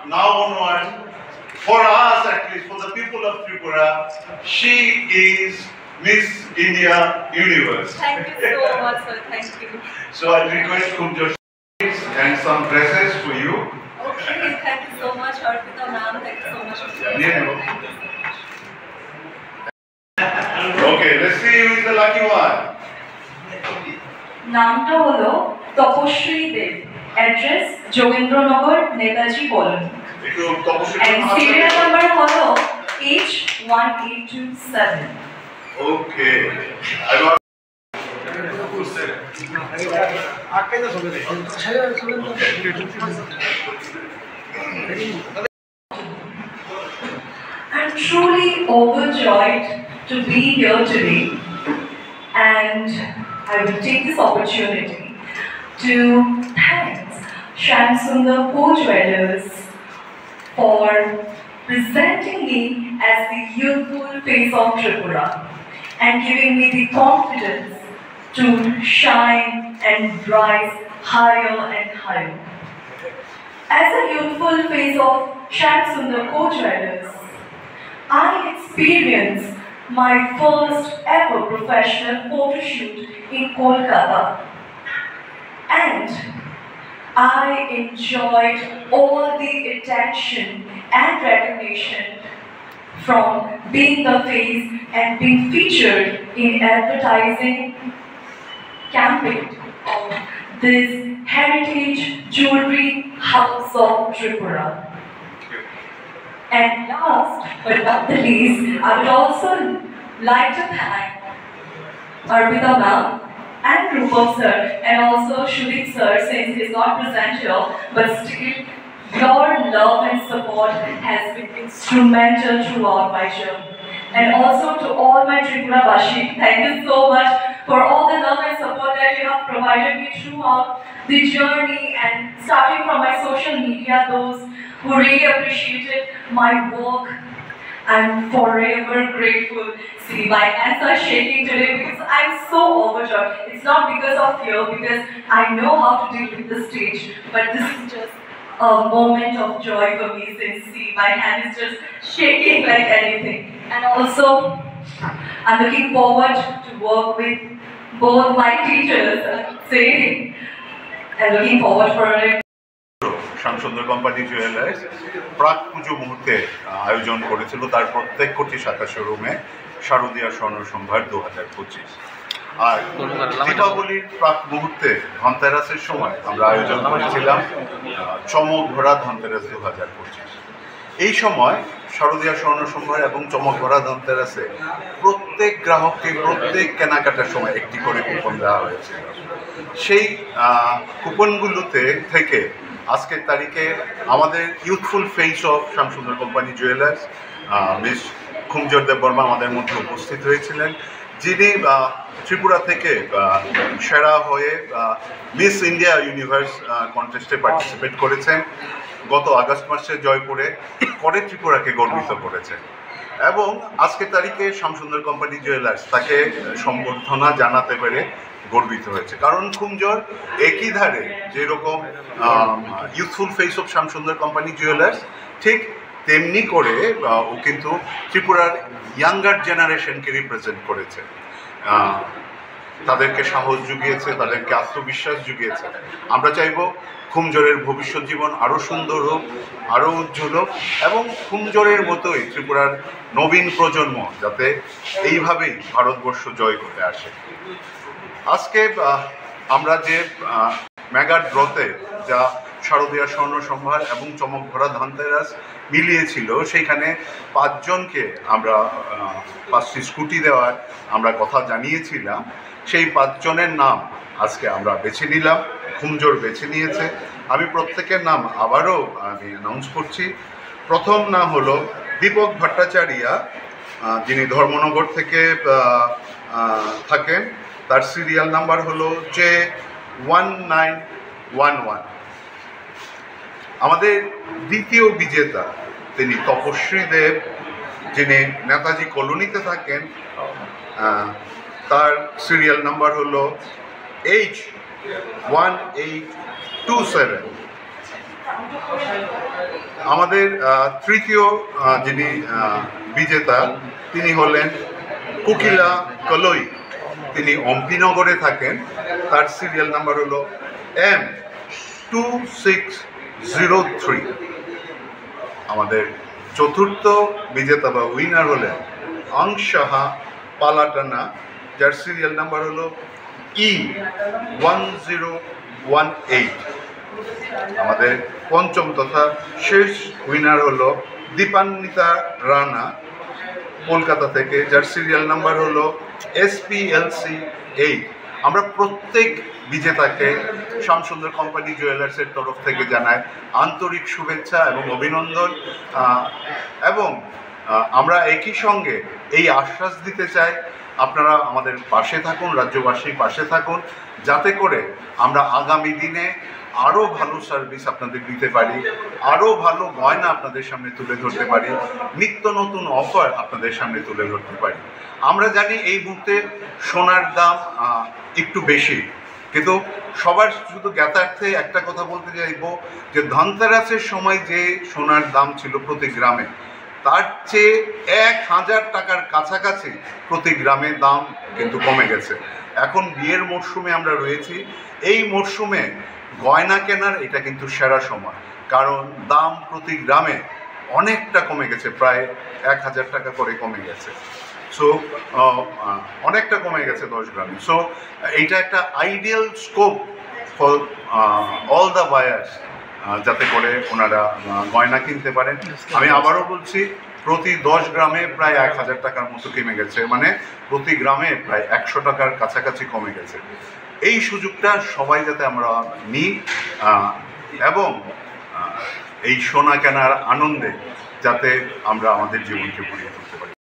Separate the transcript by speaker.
Speaker 1: now onward, for us at least, for the people of Tripura, she is Miss India Universe.
Speaker 2: Thank you so much, sir. Thank you.
Speaker 1: So I request Khumjor and some dresses for you.
Speaker 2: Okay, thank you so much, Arpita ma'am. Thank you so much.
Speaker 1: Okay, let's see who is the lucky one.
Speaker 3: নামটা হলো তপস্বী দেব, address Jogendranagar, Netaji colony,
Speaker 1: একটু তপস্বী
Speaker 3: and serial number হলো H1827.
Speaker 1: Okay. I got
Speaker 3: I'm truly overjoyed to be here today, and I will take this opportunity to thank Shamsundar Co-Jewellers for presenting me as the youthful face of Tripura and giving me the confidence to shine and rise higher and higher. As a youthful face of Shamsundar Co-Jewellers, I experienced my first ever professional photo shoot in Kolkata, and I enjoyed all the attention and recognition from being the face and being featured in advertising campaign of this heritage jewelry house of Tripura. And last but not the least, I would also like to thank Arpita ma'am and Rupam sir and also Shudip sir, since he is not present here, but still your love and support has been instrumental throughout my journey. And also to all my Tripura Bashi, thank you so much for all the love and support that you have provided me throughout the journey, and starting from my social media, those who really appreciated my work. I'm forever grateful. See, my hands are shaking today because I'm so overjoyed. It's not because of fear, because I know how to deal with the stage, but this is just a moment of joy for me, since see, my hand is just shaking like anything. And also, I'm looking forward to work with both my teachers, say, and looking forward for it.
Speaker 1: Shyamsundar company jewellers প্রাক পুজো মুহূর্তে আয়োজন করেছিল তার প্রত্যেকটি শাখা শোরুমে শারদীয়া স্বর্ণ সম্ভার 2025। আর দীপাবলির প্রাক মুহূর্তে ধনতেরাসের সময় আমরা আয়োজন করেছিলাম চমক ভরা ধনতেরাস 2025। এই সময় শারদীয়া স্বর্ণ সম্ভার এবং চমক ভরা ধনতেরাসে প্রত্যেক গ্রাহককে প্রত্যেক কেনাকাটার সময় একটি করে কুপন দেওয়া হয়েছিল। সেই কুপনগুলোতে থেকে আজকের তারিখে আমাদের youthful face of Shyamsundar company jewellers miss Khumjor Deb Barma আমাদের মধ্যে উপস্থিত হয়েছিলেন, যিনি ত্রিপুরা থেকে সেরা হয়ে মিস ইন্ডিয়া ইউনিভার্স কন্টেস্টে পার্টিসিপেট করেছেন। গত আগস্ট মাসে জয়পুরে পরে ত্রিপুরাকে গর্বিত করেছেন, এবং আজকের তারিখে শামসুন্দর কোম্পানি জুয়েলার্স তাকে সম্বর্ধনা জানাতে পেরে গর্বিত হয়েছে। কারণ খুমজোর একই ধারে যেরকম youthful face of Shyamsundar company jewellers, ঠিক তেমনি করে ও কিন্তু ত্রিপুরার ইয়াঙ্গার জেনারেশনকে রিপ্রেজেন্ট করেছে, তাদেরকে সাহস জুগিয়েছে, তাদেরকে আত্মবিশ্বাস জুগিয়েছে। আমরা চাইব খুমজোরের ভবিষ্যৎ জীবন আরও সুন্দর হোক, আরও উজ্জ্বল হোক, এবং খুমজোরের মতোই ত্রিপুরার নবীন প্রজন্ম যাতে এইভাবেই ভারতবর্ষ জয় করে আসে। আজকে আমরা যে মেগা ড্রতে যা শারদীয়া স্বর্ণ সম্ভার এবং চমক ভরা ধনতেরাস মিলিয়েছিল, সেইখানে 5 জনকে আমরা 5টি স্কুটি দেওয়ার আমরা কথা জানিয়েছিলাম। সেই 5 জনের নাম আজকে আমরা বেছে নিলাম, খুমজোর বেছে নিয়েছে। আমি প্রত্যেকের নাম আবারও আমি অ্যানাউন্স করছি। প্রথম নাম হলো দীপক ভট্টাচার্য, যিনি ধর্মনগর থেকে থাকেন। তার সিরিয়াল নাম্বার হলো J1911। আমাদের দ্বিতীয় বিজেতা তিনি তপস্বী দেব, যিনি নেতাজি কলোনিতে থাকেন। তার সিরিয়াল নাম্বার হলো H1827। আমাদের তৃতীয় যিনি বিজেতা তিনি হলেন কোকিলা কলই। তিনি অম্পিনগরে থাকেন। তার সিরিয়াল নাম্বার হলো M2603। আমাদের চতুর্থ বিজেতা বা উইনার হলেন আংশাহা পালাটানা, যার সিরিয়াল নাম্বার হলো E1018। আমাদের পঞ্চম তথা শেষ উইনার হলো দীপান্বিতা রানা কলকাতা থেকে, যার সিরিয়াল নাম্বার হলো SPLC8। আমরা প্রত্যেক বিজেতাকে শ্যামসুন্দর কোম্পানি জুয়েলার্সের তরফ থেকে জানাই আন্তরিক শুভেচ্ছা এবং অভিনন্দন, এবং আমরা একই সঙ্গে এই আশ্বাস দিতে চাই আপনারা আমাদের পাশে থাকুন, রাজ্যবাসীর পাশে থাকুন, যাতে করে আমরা আগামী দিনে আরও ভালো সার্ভিস আপনাদের দিতে পারি, আরও ভালো গয়না আপনাদের সামনে তুলে ধরতে পারি, নিত্য নতুন অফার আপনাদের সামনে তুলে ধরতে পারি। আমরা জানি এই মুহূর্তে সোনার দাম একটু বেশি, কিন্তু সবার শুধু জ্ঞাতার্থে একটা কথা বলতে চাইব যে ধনতেরাসের সময় যে সোনার দাম ছিল প্রতি গ্রামে, তার চেয়ে 1000 টাকার কাছাকাছি প্রতি গ্রামে দাম কিন্তু কমে গেছে। এখন বিয়ের মরশুমে আমরা রয়েছি, এই মরশুমে গয়না কেনার এটা কিন্তু সেরা সময়, কারণ দাম প্রতি গ্রামে অনেকটা কমে গেছে, প্রায় 1000 টাকা করে কমে গেছে। সো অনেকটা কমে গেছে 10 গ্রামে। সো এইটা একটা ideal scope for all the buyers, যাতে করে ওনারা গয়না কিনতে পারেন। আমি আবারও বলছি, প্রতি 10 গ্রামে প্রায় 1000 টাকার মতো কমে গেছে, মানে প্রতি গ্রামে প্রায় 100 টাকার কাছাকাছি কমে গেছে। এই সুযোগটা সবাই যাতে আমরা নিই এবং এই সোনা কেনার আনন্দে যাতে আমরা আমাদের জীবনকে ভরিয়ে তুলতে পারি।